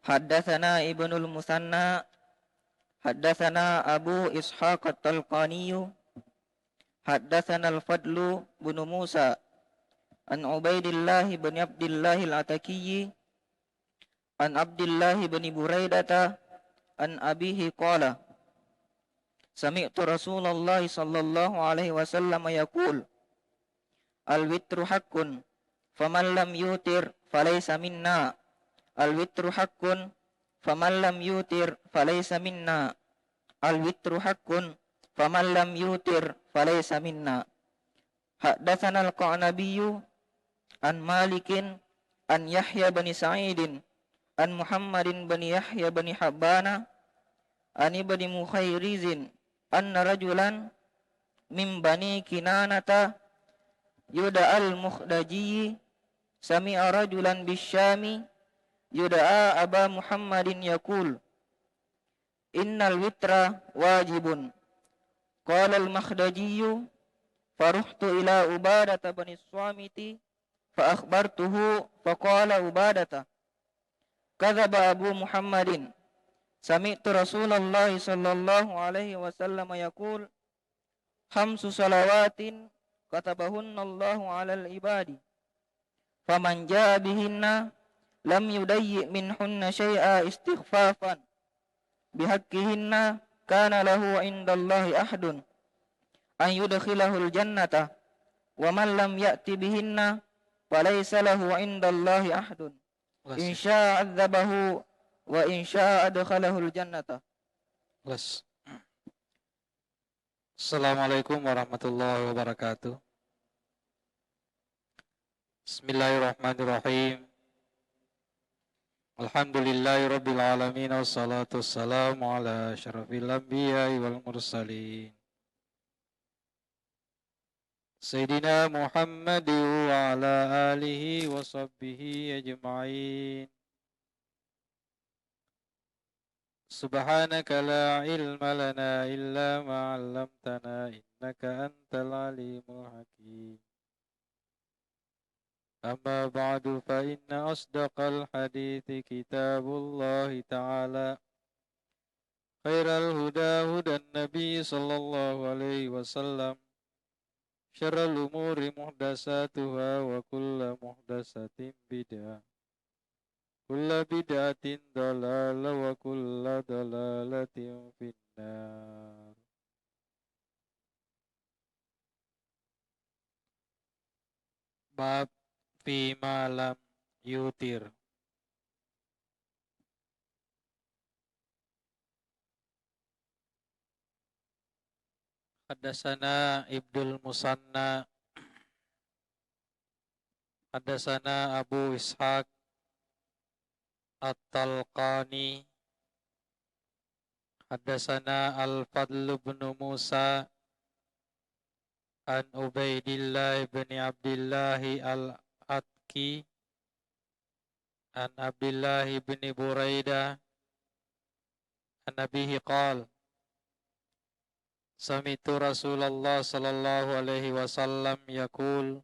Haddatsana Ibnul Musanna haddatsana Abu Ishaq At-Talqani haddatsana Al-Fadlu bin Musa an Ubaidillah bin Abdullah Al-Ataki an Abdullah bin Buraidah an abihi qala sami'tu Rasulullah sallallahu alaihi wasallam yaqul al-witru haqqun faman lam yutir falaysa minna al-witru haqqun faman lam yutir falaysa minna al-witru haqqun faman lam yutir falaysa minna. Haddatsana al-Qanabi an Malikin an Yahya bin Sa'idin an Muhammadin bin Yahya bin Habbana an ibni Mukhairizin anna rajulan min bani Kinanata yuda'al Mukhdaji sami'a rajulan bisyami yuda'a Aba Muhammadin yaqul innal witra wajibun qala al-Makhdaji faruhtu ila Ubadata bin Swamiti fa akhbartuhu faqala Ubadata kadzaba Abu Muhammadin sami'tu Rasulullah sallallahu alaihi wasallam yaqul khamsu salawatin katabahunna Allahu 'alal ibadi faman jaa bihinna lam yudayyi minhunna syai'a istighfafan bihaqqihinna kana lahu 'indallahi ahdun an yudkhilahul jannata wa man lam ya'ti bihinna falaysa lahu 'indallahi ahdun in syaa'a 'adzabahu wa in syaa'a adkhalahul jannata. Assalamualaikum warahmatullahi wabarakatuh. Bismillahirrahmanirrahim. Alhamdulillahi rabbil alamin wassalatu wassalamu ala asyrafil anbiya'i wal mursalin Sayyidina Muhammad wa ala alihi wa sahbihi ajma'in. Subhanaka la ilma lana illa ma 'allamtana innaka antal alimul hakim. Amma ba'du fa inna asdaqal hadithi kitabullahi ta'ala khairal huda hudan nabi sallallahu alaihi wasallam syarrul umuri muhdasatuha wa kullu muhdasatin bid'ah kulla bid'atin dalalah wa kulla dalalatin finnar. Bab fi malam yutir. Haddatsana Ibnul Musanna haddatsana Abu Ishaq At-Talqani haddatsana Al-Fadl bin Musa an Ubaidillah bin Abdullah Al-Atki an Abdullah bin Buraidah an abihi qala sami'tu Rasulullah sallallahu alaihi wasallam yaqul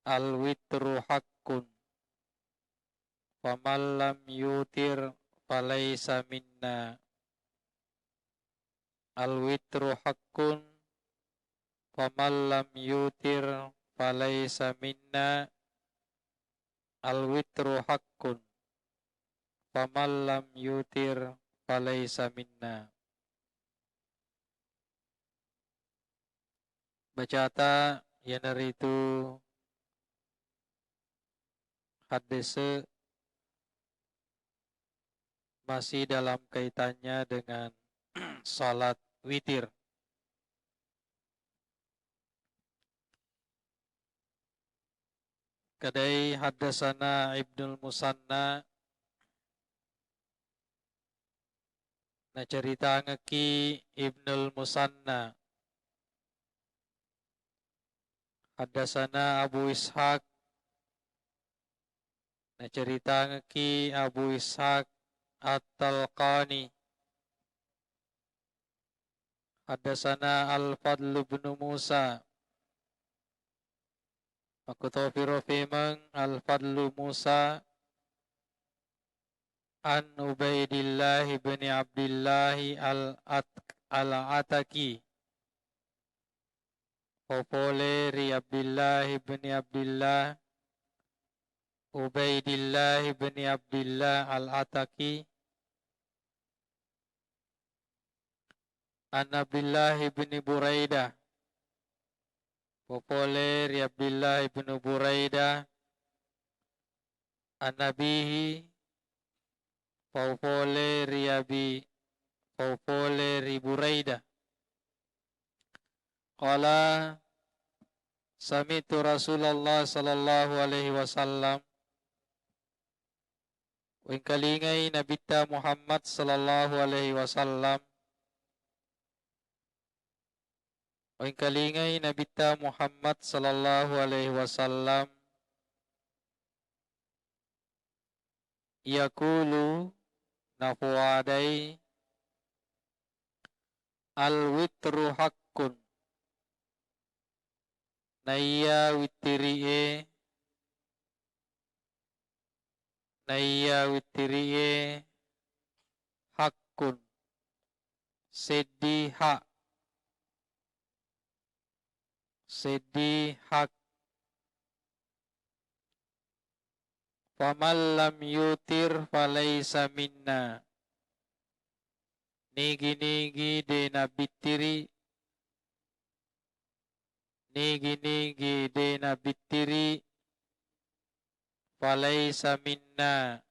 al-witru haqqun faman lam yutir falaysa minna al-witru haqqun faman lam yutir falaysa minna al-witru haqqun faman lam yutir falaysa minna. Bacata yanaritu hadis masih dalam kaitannya dengan salat witir. Kadai haddatsana Ibnul Musanna na cerita ngeki Ibnul Musanna haddatsana Abu Ishaq na cerita ngeki Abu Ishaq At-Talqani haddatsana Al-Fadl bin Musa Makutofiro fimang Al-Fadlu Musa an Ubaidillah bin Abdullah al-Ataki popole ri Abdullah bin Abdullah Ubaidillah bin Abdullah al-Ataki an Abdullah bin Buraidah popole ri Abdullah bin Buraidah an Nabihi popole ri Buraidah qala sami'tu Rasulullah sallallahu alaihi wasallam wa kalingay nabita Muhammad sallallahu alaihi wasallam wa kalingay nabita Muhammad sallallahu alaihi wasallam yaqulu nafuadai al-witru haqqun naya witiriye haqqun sedih hak faman lam yutir falaysa minna nigi de nabitiri falaysa minna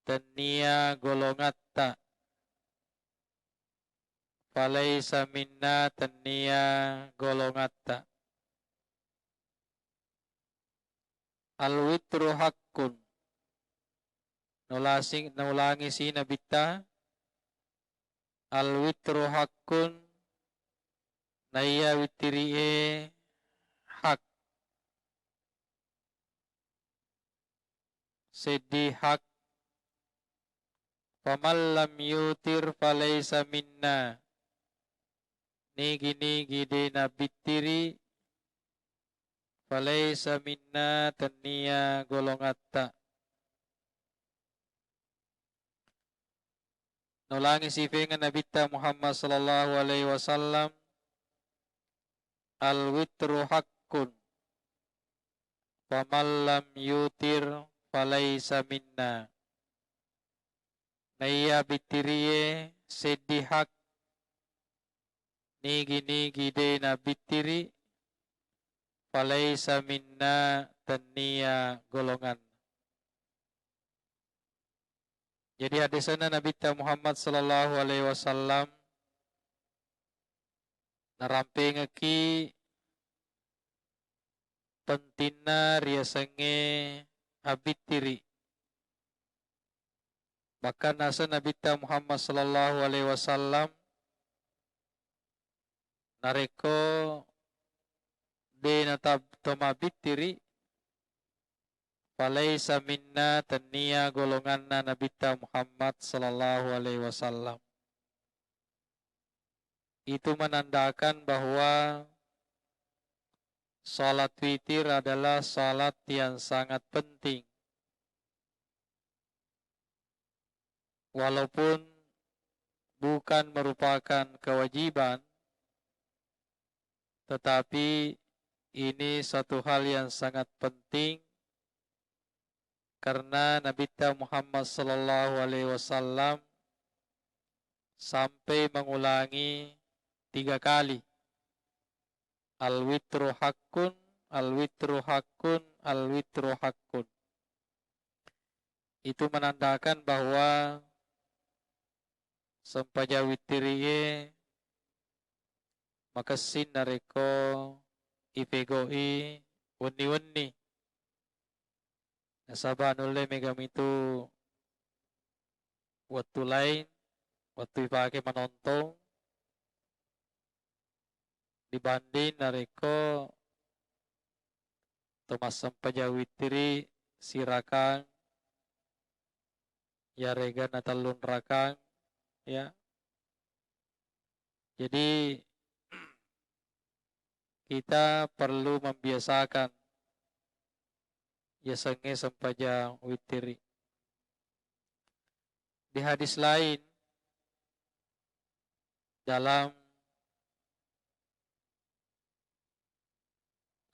tania golongatta falaysa minna tania golongatta al-witru haqqun nulangi si nabita al-witru haqqun naya witiriye hak sedih hak faman lam yutir falaysa minna nigi de nabitiri falaysa minna tania golongatta nulangi sifingan nabita Muhammad sallallahu alaihi wasallam al-witru haqqun faman lam yutir falaysa minna naya bitiriye sedih hak nigi de nabitiri falaysa minna tania golongan. Jadi hadisana Nabi Muhammad sallallahu alaihi wasallam narampingaki pentina riasange abitiri. Bahkan nasa Nabi Muhammad sallallahu alaihi wasallam nareko de natab tomabitiri falaysa minna tania golonganna Nabi Muhammad sallallahu alaihi wasallam. Itu menandakan bahwa salat witir adalah salat yang sangat penting. Walaupun bukan merupakan kewajiban, tetapi ini satu hal yang sangat penting karena Nabi Muhammad sallallahu alaihi wasallam sampai mengulangi 3 kali al-witru haqqun, al-witru haqqun, al-witru haqqun. Itu menandakan bahwa sempaja witiriye makasin nareko ipegoi wani-wani nasaba nulle megamitu waktu lain waktu ipake menonton dibanding nareko Thomas sampaja witiri sirakan ya rega natalun rakang ya. Jadi kita perlu membiasakan ya sange sampaja witiri. Di hadis lain dalam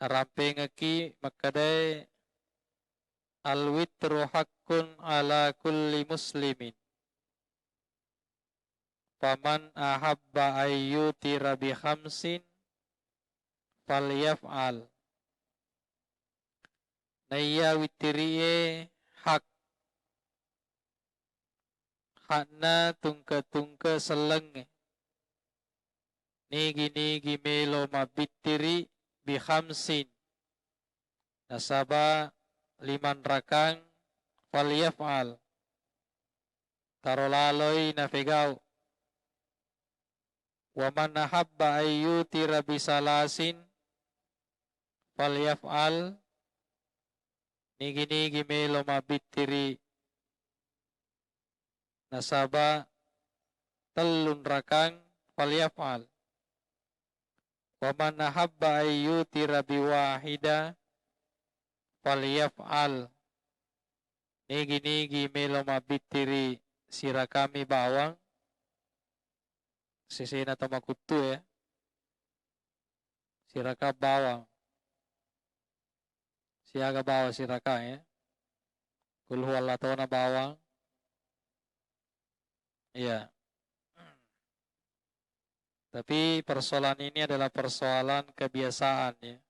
rampengeki makadai al-witru haqqun ala kulli muslimin. Faman ahabba ayyutira bi khamsin falyaf'al. Naya witiriye hak. Hakna tungka-tungka seleng. Nigi-nigi melo mabitiri bi khamsin. Nasaba 5 rakang falyaf'al. Tarolaloi nafegaw. Wa man ahabba ayyutira bi salasin falyaf'al. Nigi-nigi melo mabitiri. Nasaba 3 rakang falyaf'al. Wa man ahabba ayyutira bi wahida falyaf'al. Nigi-nigi melo mabitiri sira kami bawang. Sisina tamakutu ya. Siraka bawang. Siaga bawang siraka ya. Kul huwallahu na bawang. Iya. Tapi persoalan ini adalah persoalan kebiasaan ya.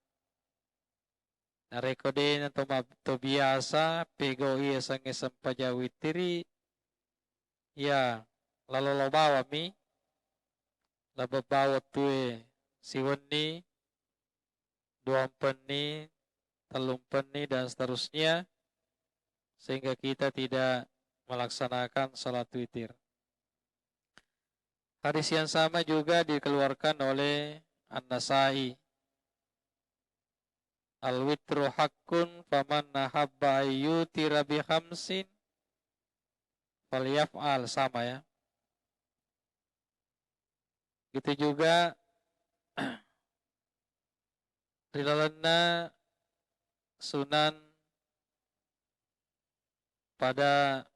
Narekodenya to biasa pego iya sange sampajawitiri ya lalu lo bawa mi laba bawa tuwe siwani 2 penni 3 penni dan seterusnya sehingga kita tidak melaksanakan salat witir. Hadis yang sama juga dikeluarkan oleh An-Nasai. Al-witru haqqun faman nahabba ayyutira bi khamsin falyaf'al, sama ya. Gitu juga rilalana sunan pada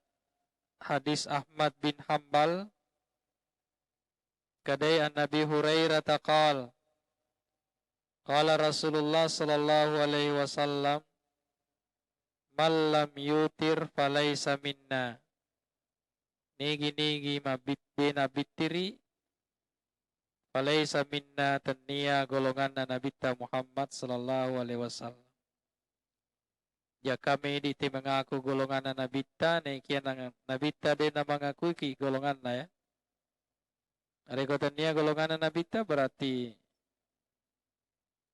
hadis Ahmad bin Hambal kadai an Nabi Hurairah taqal qala Rasulullah sallallahu alaihi wasallam man lam yutir falaysa minna. Nigi mabitbina bitiri falaysa minna tanniya golongan Nabi Muhammad sallallahu alaihi wasallam. Ya kami di mengaku golongan Nabi nekian Nabi de na mengaku ki golongan na ya. Rekotannya golongan Nabi berarti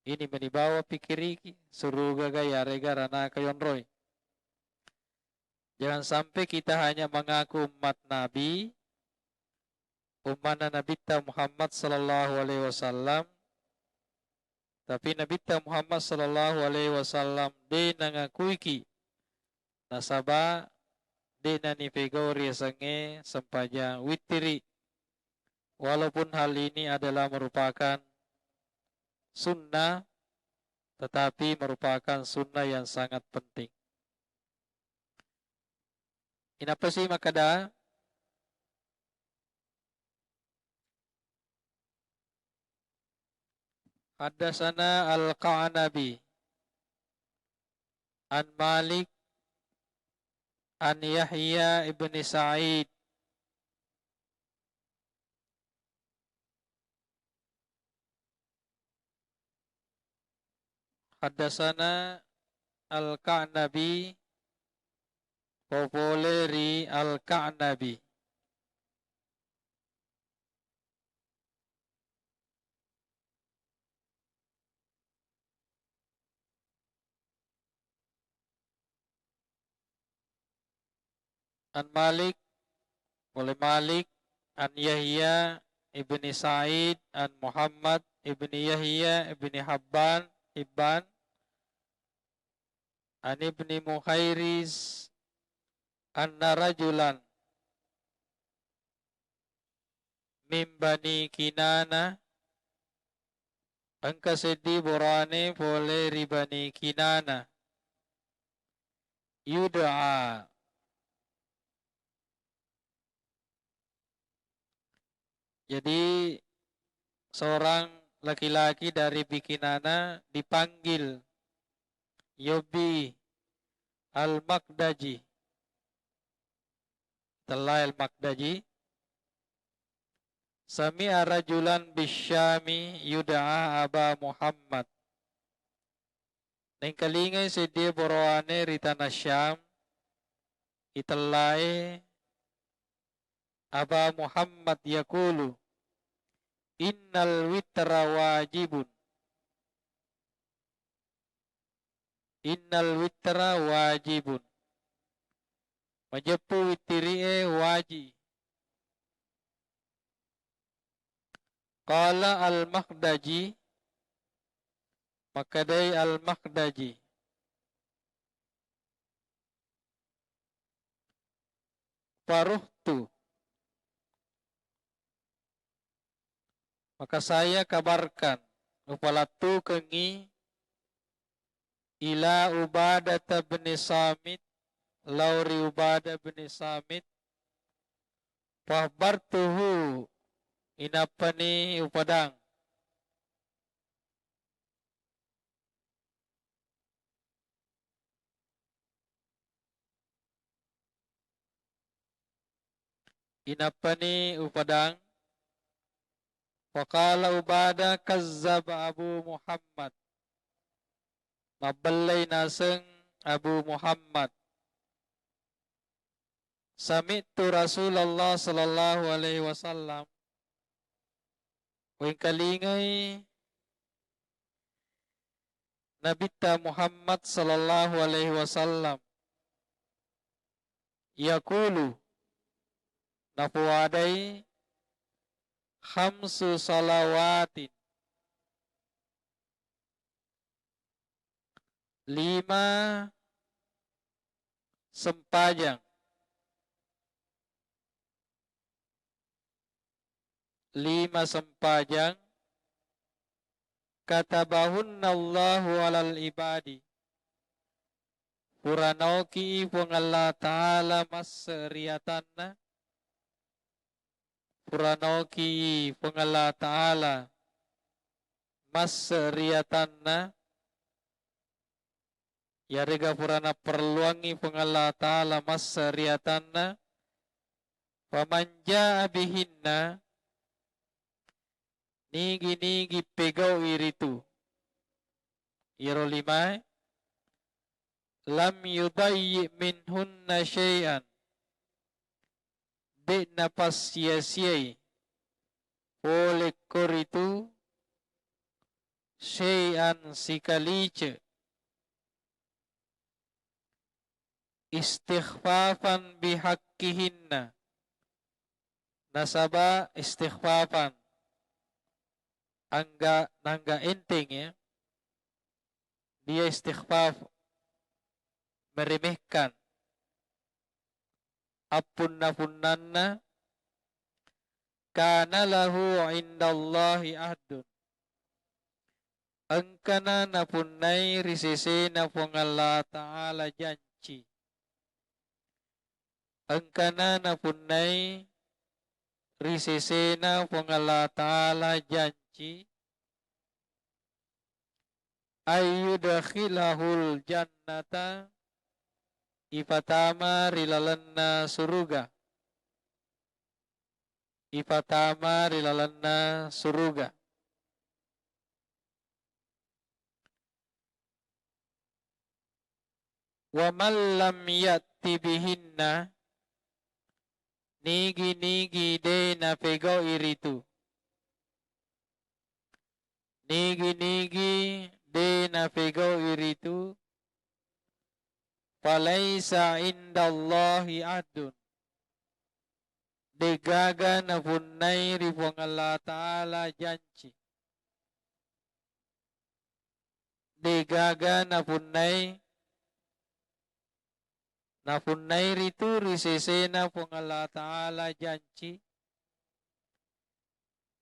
ini menibawa pikiri suruh gagaya rega rana kayon roy. Jangan sampai kita hanya mengaku umat Nabi, umat Nabi Muhammad sallallahu alaihi wasallam, tapi Nabi Muhammad sallallahu alaihi wasallam de nangakui ki nasaba de nani pegori sange sempaja witiri. Walaupun hal ini adalah merupakan sunnah, tetapi merupakan sunnah yang sangat penting. Inapa sih makada? Haddatsana Al-Qa'nabi an Malik an Yahya ibn Sa'id Haddatsana Al-Qa'nabi Populeri Al-Qa'nabi an Malik oleh Malik an Yahya ibni Sa'id an Muhammad ibni Yahya ibni Hibban an ibni Mukhairis anna rajulan min bani Kinana angka sedih borane boleh ribani Kinana yud'a Jadi seorang laki-laki dari bikinana dipanggil Yobi Al-Makdaji. Telah Al-Makdaji. Sami'a rajulan bisyami yud'a Aba Muhammad. Neng kalingay si dia boroane ritana Syam. Italai Aba Muhammad yakulu. Innal witra wajibun. Innal witra wajibun. Majepu witiri'e wajib. Qala al-Makdaji, makadai al-Makdaji. Faruhtu, maka saya kabarkan upalatu kengi ila Ubadah bin Samit, lauri Ubadah bin Samit, fahbartuhu inapani upadang. Inapani upadang. Waqala Ubadah kazzab Abu Muhammad. Mabalay naseng Abu Muhammad. Sami'tu Rasulullah sallallahu alaihi wasallam. Wing kalingay Nabita Muhammad sallallahu alaihi wasallam. Yaqulu napuwadai khamsu salawatin. 5 sempajang. 5 sempajang. Katabahunallahu alal ibadi. Puranoki pung Allah Ta'ala masriyatanna. Puranoki pung Allah Ta'ala masriyatanna. Yariga purana perluangi pung Allah Ta'ala masriyatanna. Pamanja abihinna. Nigi pegaw iritu. Iro 5. Lam yudayyi minhunna syai'an. Di napas sia-siai. Oleh koritu. Syai'an sikalice. Istighfafan bihaqqihinna. Nasaba istighfafan. Nangga enteng ya. Dia istighfaf. Meremehkan. Appunna kana lahu indallahi ahdun. Angkana napunnai risese na pong Allah Ta'ala janji. Angkana napunnai risese na pong Allah Ta'ala janji. Ayyudakhilahul jannata. Ifatama rilalanna suruga. Ifatama rilalanna suruga. Wa man lam yatti bihinna. Nigi de na pego iritu. Nigi de na pego iritu. Falaisa indallahi adun. Degaga na punay ripong Allah Ta'ala janji. Degaga na punay ritu risesena pong Allah Ta'ala janji.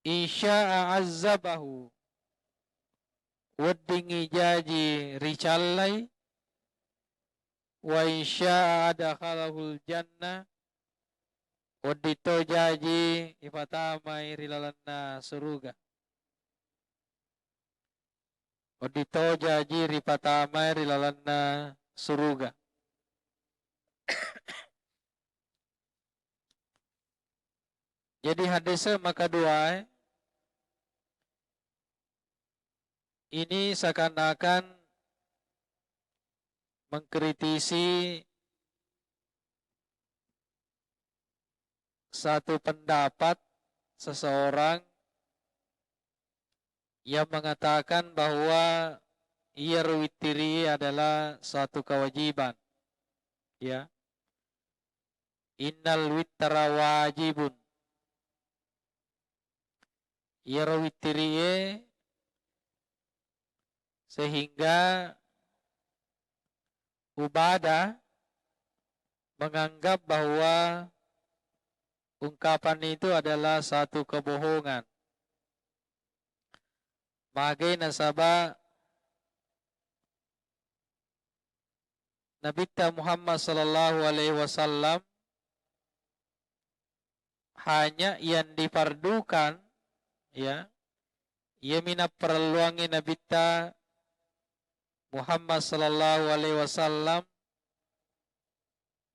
Isya'a azzabahu. Waddingi jaji ricallay. Wa isya'a adakhalahul jannah. Odito jaji ipatamai rilalanna suruga. Odito jaji ripatamai rilalanna suruga. Jadi hadis maka dua ini seakan-akan mengkritisi satu pendapat seseorang yang mengatakan bahwa ia witiri adalah suatu kewajiban. Ya. Innal witra wajibun. Ia witiri sehingga Ubadah menganggap bahwa ungkapan itu adalah satu kebohongan. Maka nasabah Nabi Muhammad sallallahu alaihi wasallam hanya yang difardukan ya ia mina perluangi Nabi Muhammad sallallahu alaihi wasallam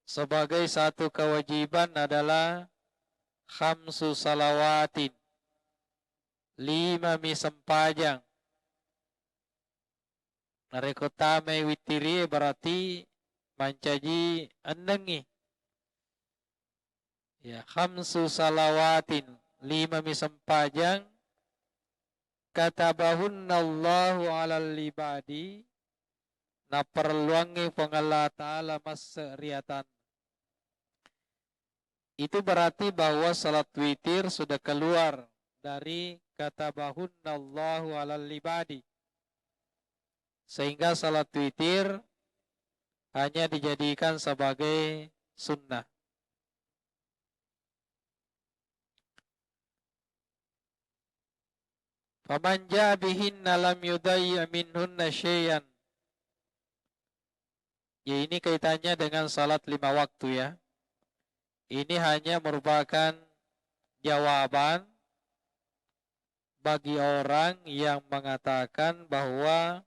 sebagai satu kewajiban adalah khamsu salawatin 5 mi sempajang. Narekotame witiri berarti mancaji endengi. Ya, khamsu salawatin 5 mi sempajang katabahunallahu alal ibadi na perluangi Allah Ta'ala masriatan. Itu berarti bahwa salat witir sudah keluar dari katabahunallahu alal ibadi. Sehingga salat witir hanya dijadikan sebagai sunnah. Faman jaa bihinna lam yudayyi' minhunna syai'an. Ya, ini kaitannya dengan salat 5 waktu ya. Ini hanya merupakan jawaban bagi orang yang mengatakan bahwa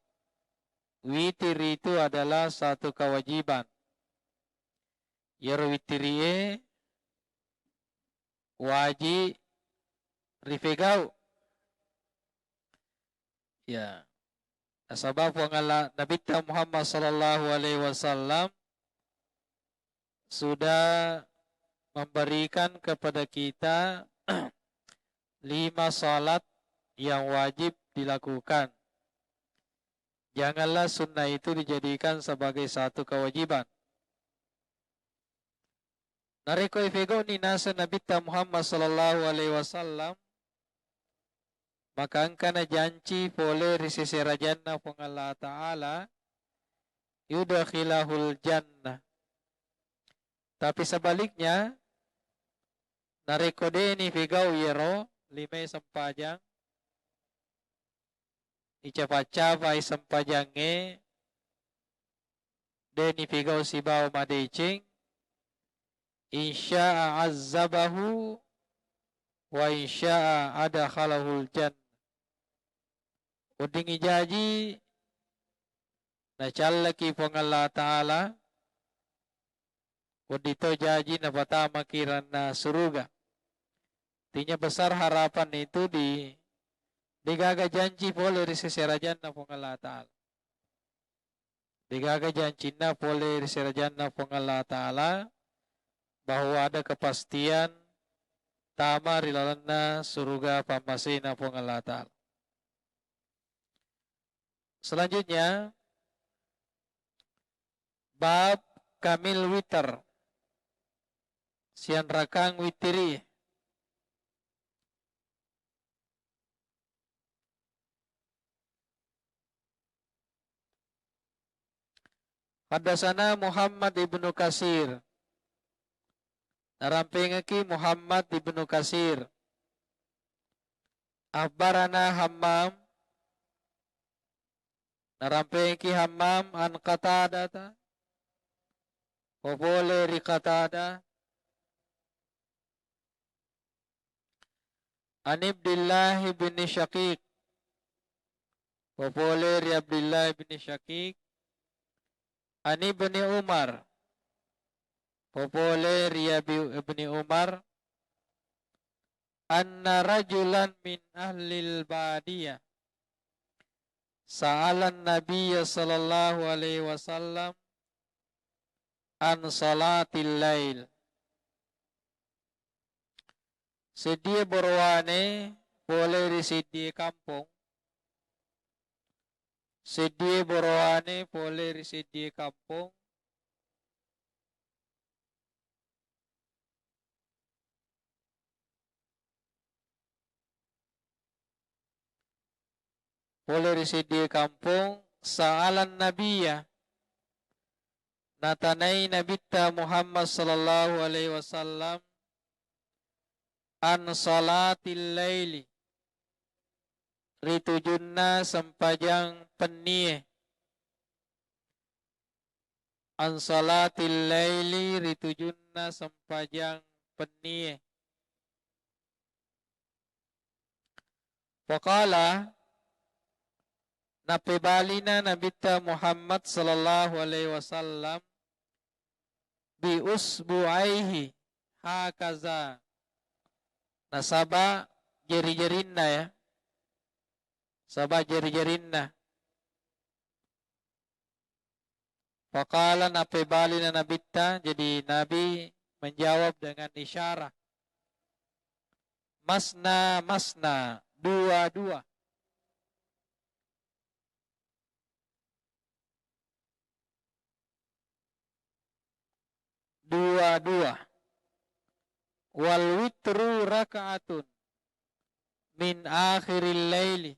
witir itu adalah satu kewajiban. Ya witiriye wajib rifegau. Ya. Sebab Nabi Muhammad sallallahu alaihi wasallam sudah memberikan kepada kita 5 salat yang wajib dilakukan. Janganlah sunnah itu dijadikan sebagai satu kewajiban. Nareko ifego ni nasa Nabi Muhammad sallallahu alaihi wasallam maka angkana janji boleh risisira jannah pong Allah Ta'ala yudakhilahul jannah. Tapi sebaliknya narekode ni figau yero 5 sempajang icapa-capa sempajange deni figau sibau madecing insya'a azzabahu wa insya'a adakhalahul jannah. Udingi jaji na callaki pong Allah Ta'ala udito jaji na patama kiran na suruga. Tinya besar harapan itu digaga janji boleh riseserajan na pong Allah Ta'ala. Digaga janji na boleh riseserajan na pong Allah Ta'ala bahwa ada kepastian tama rilalan na suruga pamasi na pong Allah Ta'ala. Selanjutnya bab kamil witar sian rakang witiri. Hadasana Muhammad ibnu Kasir. Narampingaki Muhammad ibnu Kasir. Akhbarana Hammam. Narampingaki Hammam an Qatadata. Popole ri Qatada. An Abdullah bin Syaqiq. Populer ya Abdullah bin Syaqiq. An Ibni Umar. Populer ya Ibni Umar. Anna rajulan min ahlil badiyah sa'alan Nabiya sallallahu alaihi wasallam an salatil lail. Sedia borwane boleh di sedia kampung. Sedia borwane boleh di sedia kampung. Boleh di sedia kampung. Sa'alan Nabiya. Natanai Nabita Muhammad sallallahu alaihi wasallam an salatil laili. Ritujunna sempajang pennie. An salatil laili ritujunna sempajang pennie. Waqala napibalina Nabita Muhammad sallallahu alaihi wasallam bi usbu'aihi hakaza. Nasaba jeri-jerinna ya. Sabah jeri-jerinna. Faqala napibalina Nabita. Jadi Nabi menjawab dengan isyarat. Masna masna. Dua-dua. Dua-dua. Wal witru raka'atun min akhiril laili.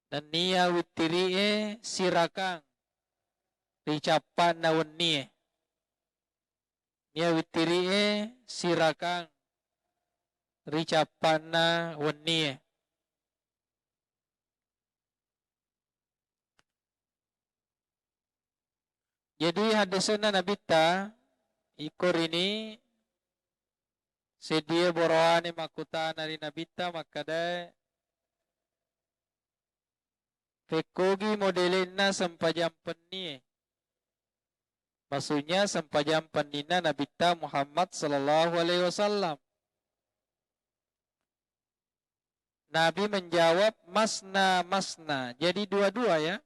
Dan niya witiri'e sirakang dicapan nawan niya. Niya witiri'e sirakang dicapan nawan niya. Jadi hadisnya Nabita ikor ini sedia borowani makuta nari Nabita makada fekogi modelina sempajam penni. Maksudnya sempajam pennina Nabita Muhammad sallallahu alaihi wasallam. Nabi menjawab masna masna. Jadi dua-dua ya.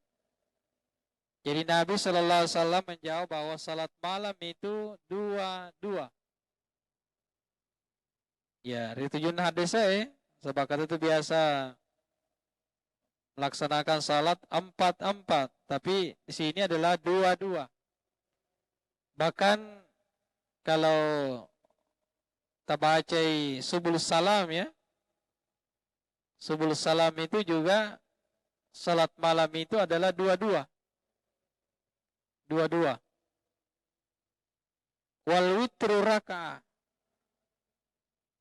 Jadi Nabi sallallahu alaihi wasallam menjawab bahwa salat malam itu dua-dua. Ya, ritujun hadis sepakat itu biasa melaksanakan salat 4-4, tapi di sini adalah dua-dua. Bahkan kalau kita baca subul salam ya, subul salam itu juga salat malam itu adalah dua-dua. Dua-dua. Wal witru raka'ah.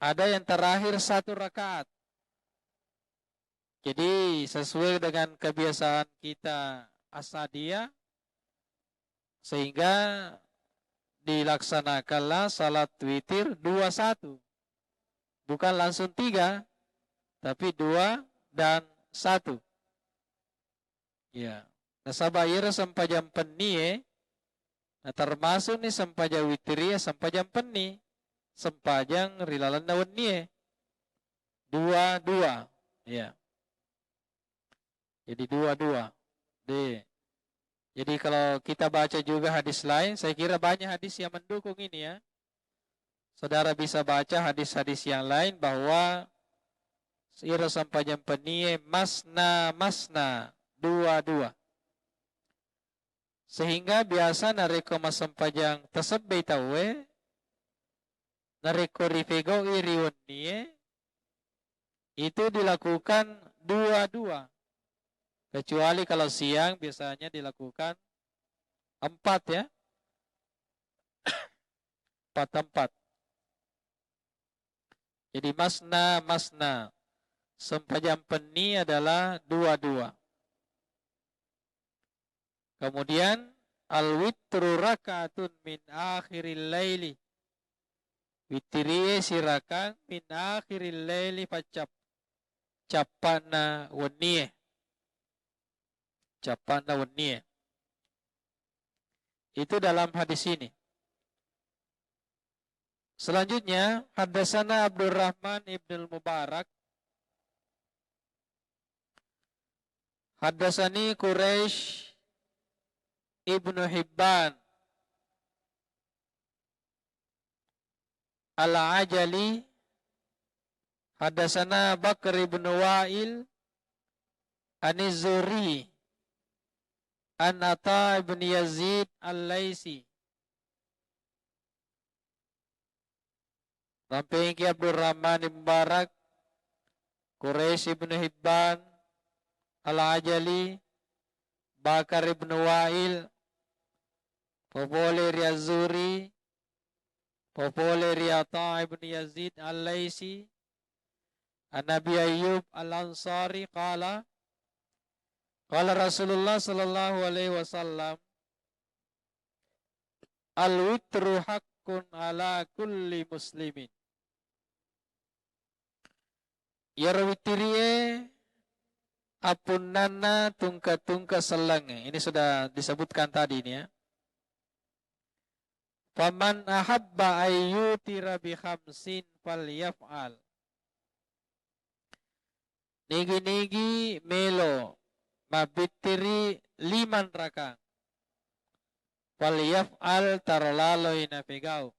Ada yang terakhir 1 rakaat. Jadi sesuai dengan kebiasaan kita asadiyah, sehingga dilaksanakanlah salat witir 2-1. Bukan langsung 3, tapi 2 dan 1. Ya. Nasabayir sempajam penni nah termasuk nih sempajang witiri sempajam penni. Sempajang rilalan nawan ni dua-dua. Ya. Jadi dua-dua. Jadi kalau kita baca juga hadis lain, saya kira banyak hadis yang mendukung ini ya. Saudara bisa baca hadis-hadis yang lain bahwa sira sempajang penni masna masna dua-dua. Sehingga biasa nareko masempajang tasabay tawe nareko rifego iriwan niye itu dilakukan dua-dua. Kecuali kalau siang biasanya dilakukan 4 ya. 4-4. Jadi masna masna. Sempajam penni adalah dua-dua. Kemudian al-witru raka'atun min akhiril laili. witiriye sirakan min akhiril laili capana wennie. Capana wennie. Itu dalam hadis ini. Selanjutnya, haddatsana Abdurrahman ibn Mubarak. Haddatsani Quraisy ibnu Hibban Al-Ajali. Haddatsana Bakr ibn Wa'il An-Zuri An Ata ibn Yazid Al-Laisi. Sampai ke Abdurrahman ibn Mubarak, Quraisy ibn Hibban Al-Ajali, Bakar ibn Wa'il, Popole Riazuri, Popole Riata ibn Yazid Al-Laisi, An-Nabi Ayyub Al-Ansari qala Rasulullah sallallahu alaihi wasallam, al-witru haqqun ala kulli muslimin. Yarwitiriye apunanna tungka-tungka selange. Ini sudah disebutkan tadi ini ya. Faman ahabba ayyutira bi khamsin falyaf'al. Nigi-nigi melo mabitiri 5 rakang. Falyaf'al tarlaloy na pegao.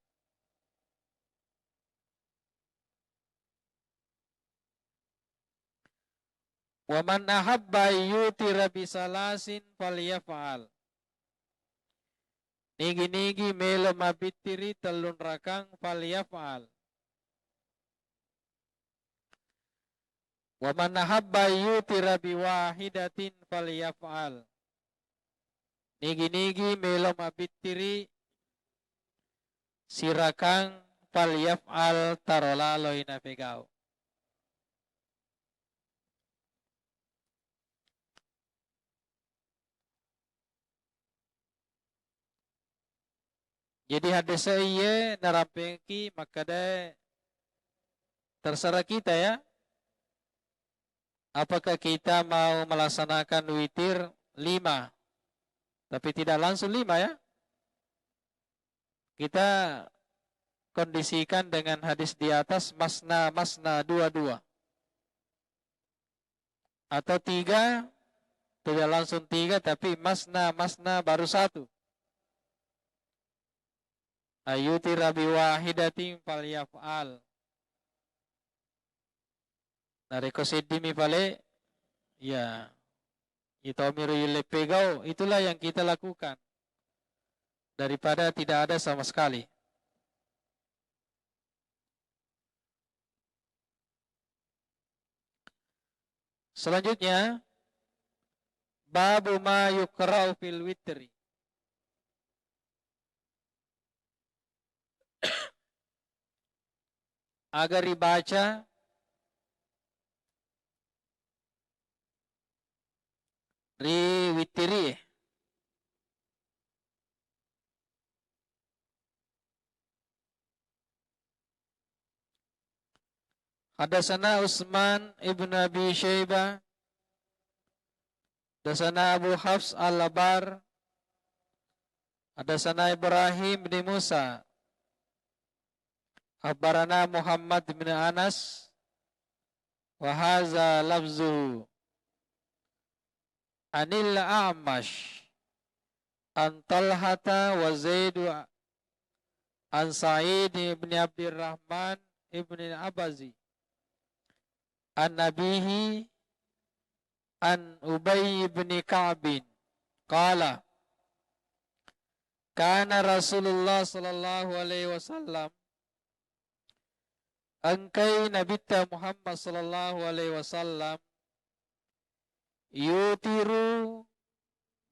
Wa man ahabba yutira bisalasin falyaf'al. Nigi-nigi melo mabitiri 3 rakang falyaf'al. Wa man ahabba yutira biwahidatin falyaf'al. Nigi-nigi melo mabitiri sirakang falyaf'al tarolaloy na pegao. Jadi hadis saya narapengki makada terserah kita ya. Apakah kita mau melaksanakan witir 5 tapi tidak langsung 5 ya. Kita kondisikan dengan hadis di atas masna 2-2. Atau 3 tidak langsung 3 tapi masna baru 1. Ayutira biwahidatin falyaf'al. Nareko sedimi pale ya itomiru yulepegao, itulah yang kita lakukan daripada tidak ada sama sekali. Selanjutnya babu ma yukra'u fil witri. Agar dibaca witiri. Hadatsana Utsman ibn Abi Syaibah. Hadatsana Abu Hafs Al-Labar. Hadatsana Ibrahim bin Musa. Akhbarana Muhammad bin Anas. Wa hadza lafzuhu. Anil A'mash an Talhata wa Zaid an Sa'id ibn Abdurrahman ibn Abazi an Nabihi an Ubay ibn Ka'bin qala kana Rasulullah sallallahu alaihi wasallam angkai Nabi Muhammad sallallahu alaihi wasallam yutiru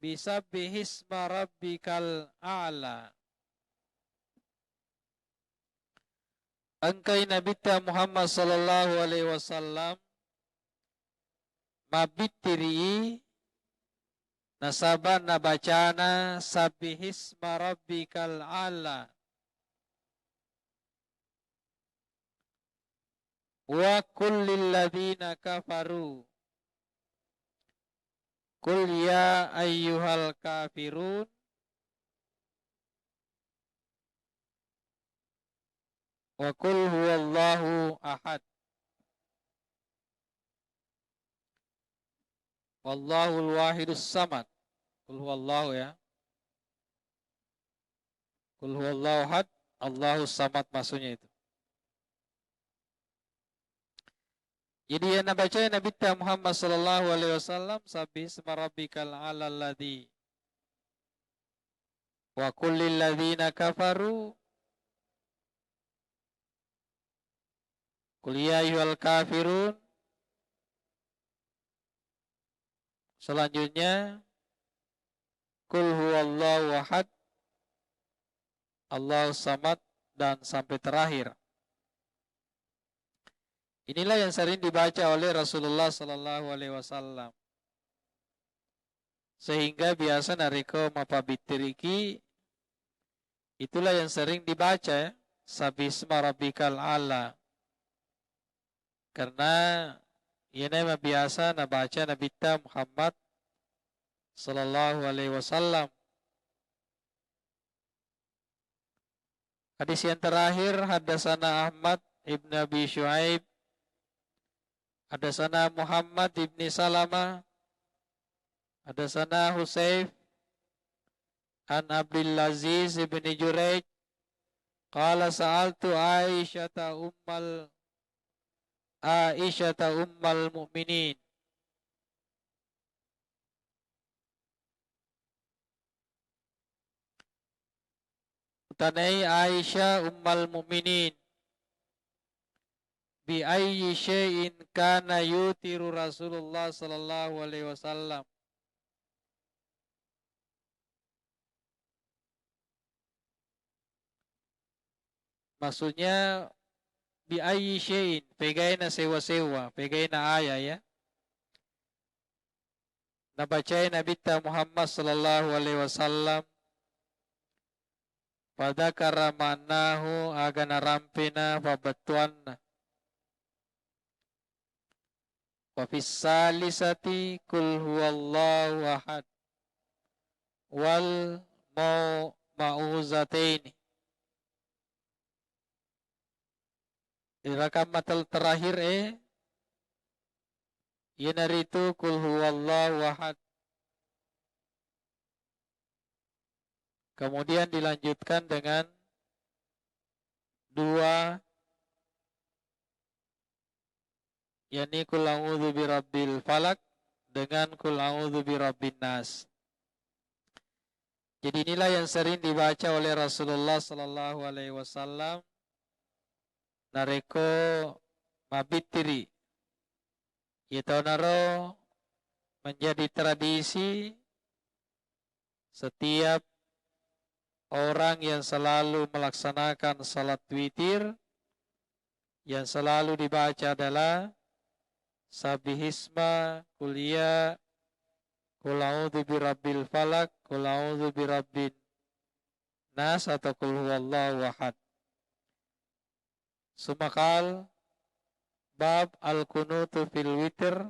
bisabbihisma rabbikal a'la. Angkai Nabi Muhammad sallallahu alaihi wasallam mabitiri nasaban nabacana sabbihisma rabbikal a'la. Wa kullil ladzina kafaru. Qul ya ayyuhal kafirun. Wa qul huwallahu ahad. Wallahul wahidus samad. Qul huwallahu ya. Qul huwallahu ahad. Allahus samad maksudnya itu. Jadi yang baca Nabi Muhammad sallallahu alaihi wasallam sabbi isma rabbikal alal ladzi wa kullil ladzina kafaru qul ya ayyuhal kafirun. Selanjutnya qul huwallahu ahad Allahus samad dan sampai terakhir. Inilah yang sering dibaca oleh Rasulullah sallallahu alaihi wasallam. Sehingga biasa nariko mapabitiriki itulah yang sering dibaca sabisma rabbikal ala. Karena ini biasa nabaca Nabi Muhammad sallallahu alaihi wasallam. Hadis yang terakhir haddatsana Ahmad ibn Abi Syuaib. Haddatsana Muhammad ibn Salamah. Haddatsana Husayf an Abdul Aziz ibn Jurayj. Qala sa'altu Aisyata ummal mu'minin. Tanai Aisyah ummal mu'minin. Bi ayyi syai'in kana yutiru Rasulullah sallallahu alaihi wasallam. Maksudnya bi ayyi syai'in, pegaina sewa-sewa, pegaina ayah ya. Nabacai Nabi Muhammad sallallahu alaihi wasallam pada karamanahu agana rampina fabatuanna. Wa fis salisati kul huwallahu ahad wal mau'uzataini. Di rakaat terakhir yanaritu kul huwallahu ahad. Kemudian dilanjutkan dengan dua, yakni kul a'udzu birabbil falak dengan kul a'udzu birabbin nas. Jadi inilah yang sering dibaca oleh Rasulullah sallallahu alaihi wasallam nareko mabitiri. Itu naro menjadi tradisi setiap orang yang selalu melaksanakan salat witir, yang selalu dibaca adalah Sabihisma kuliah Qul a'udzu birabbil falak, Qul a'udzu birabbin nas atau Qul huwallahu ahad. Sumakal bab al-kunutu fil witr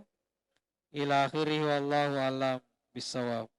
ila akhirih wallahu alam bisawab.